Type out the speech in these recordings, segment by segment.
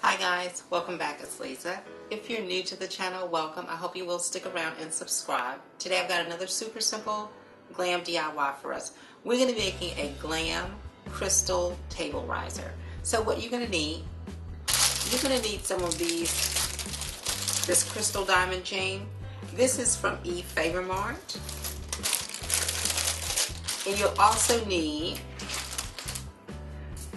Hi guys, welcome back. It's Lisa. If you're new to the channel, welcome. I hope you will stick around and subscribe. Today I've got another super simple glam DIY for us. We're going to be making a glam crystal table riser. So what you're going to need some of this crystal diamond chain. This is from Efavormart. And you'll also need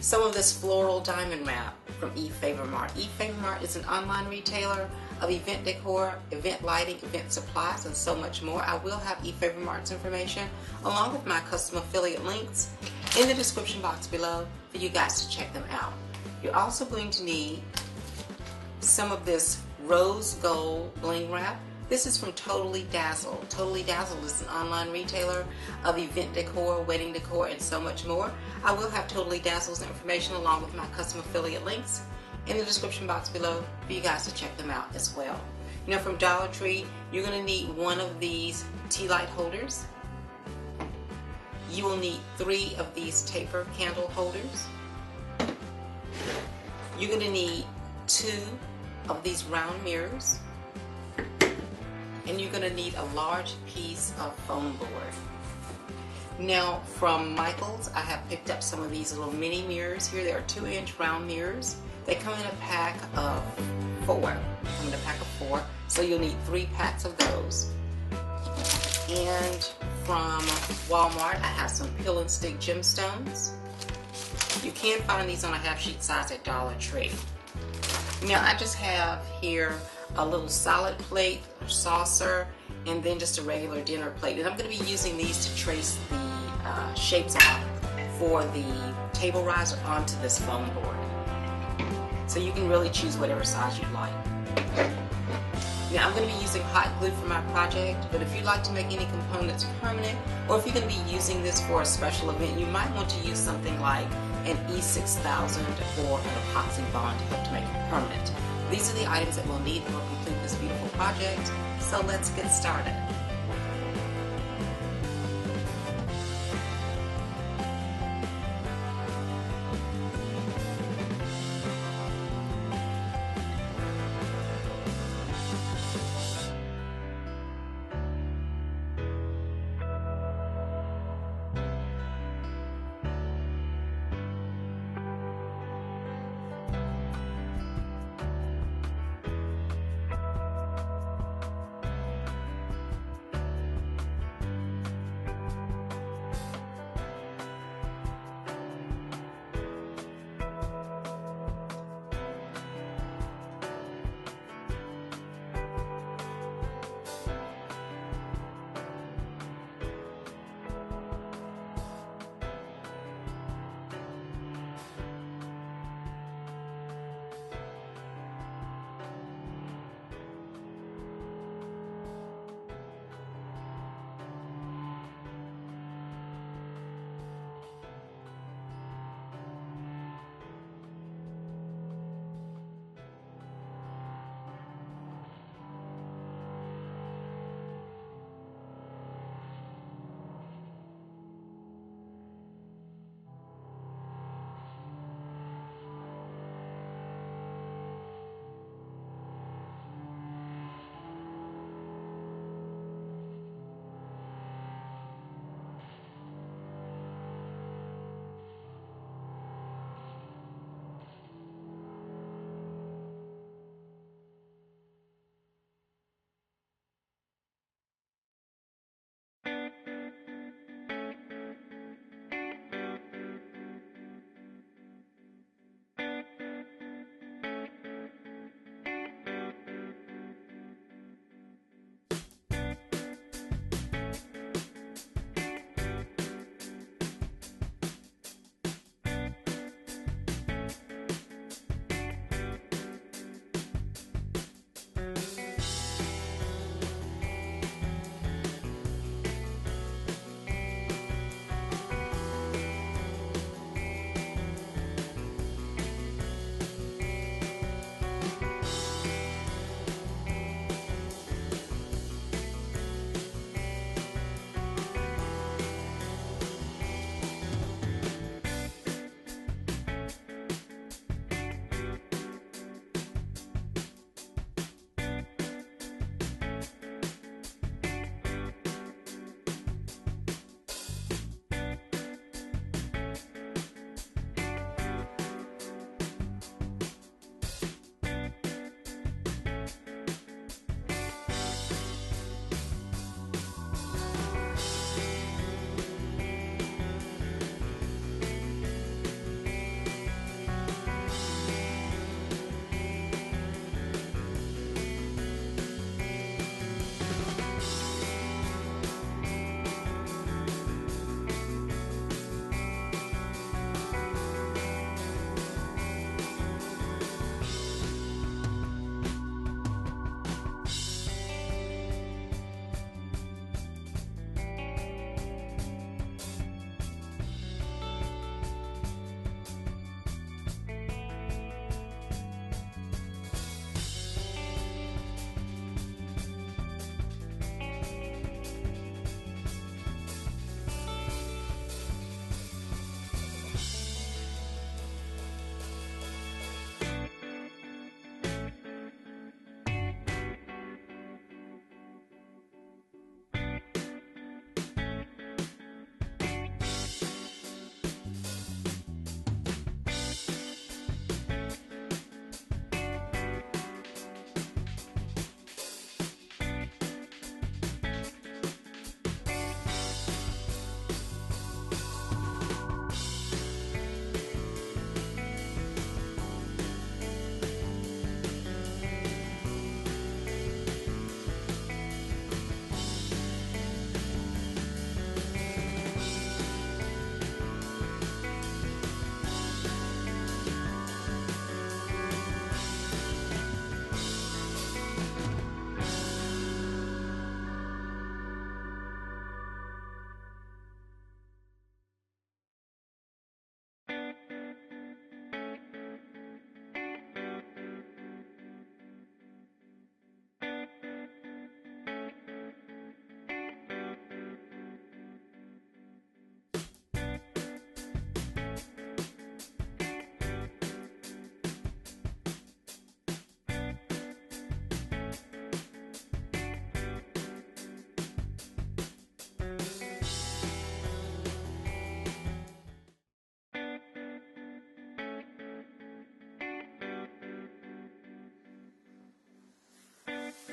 some of this floral diamond wrap from Efavormart. Efavormart is an online retailer of event decor, event lighting, event supplies, and so much more. I will have Efavormart's information along with my custom affiliate links in the description box below for you guys to check them out. You're also going to need some of this rose gold bling wrap. This is from Totally Dazzled. Totally Dazzled is an online retailer of event decor, wedding decor, and so much more. I will have Totally Dazzled's information along with my custom affiliate links in the description box below for you guys to check them out as well. You know, from Dollar Tree, you're going to need one of these Tealight holders. You will need 3 of these taper candle holders. You're going to need 2 of these round mirrors. And you're going to need a large piece of foam board. Now from Michael's, I have picked up some of these little mini mirrors here. They are 2-inch round mirrors. They come in a pack of 4. So you'll need 3 packs of those. And from Walmart, I have some peel and stick gemstones. You can find these on a half-sheet size at Dollar Tree. Now I just have here a little salad plate or saucer, and then just a regular dinner plate. And I'm going to be using these to trace the shapes out for the table riser onto this foam board. So you can really choose whatever size you'd like. Now I'm going to be using hot glue for my project, but if you'd like to make any components permanent, or if you're going to be using this for a special event, you might want to use something like an E6000 or an epoxy bond to help to make it permanent. These are the items that we'll need to complete this beautiful project, so let's get started.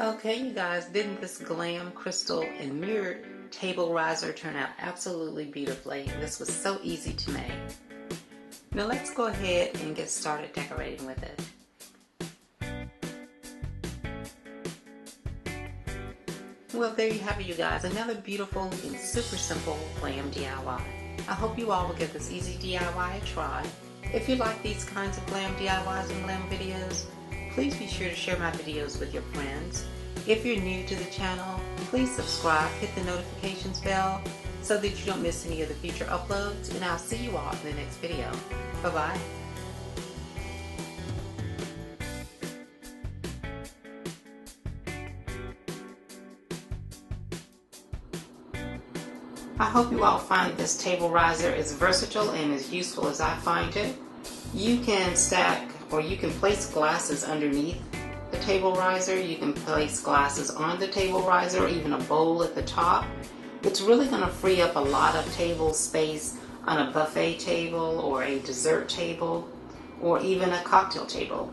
Okay, you guys, didn't this glam crystal and mirror table riser turn out absolutely beautifully? This was so easy to make. Now let's go ahead and get started decorating with it. Well, there you have it, you guys. Another beautiful and super simple glam DIY. I hope you all will give this easy DIY a try. If you like these kinds of glam DIYs and glam videos, please be sure to share my videos with your friends. If you're new to the channel, please subscribe, hit the notifications bell so that you don't miss any of the future uploads, and I'll see you all in the next video. Bye-bye. I hope you all find this table riser as versatile and as useful as I find it. You can stack or you can place glasses underneath the table riser. You can place glasses on the table riser or even a bowl at the top. It's really going to free up a lot of table space on a buffet table or a dessert table or even a cocktail table.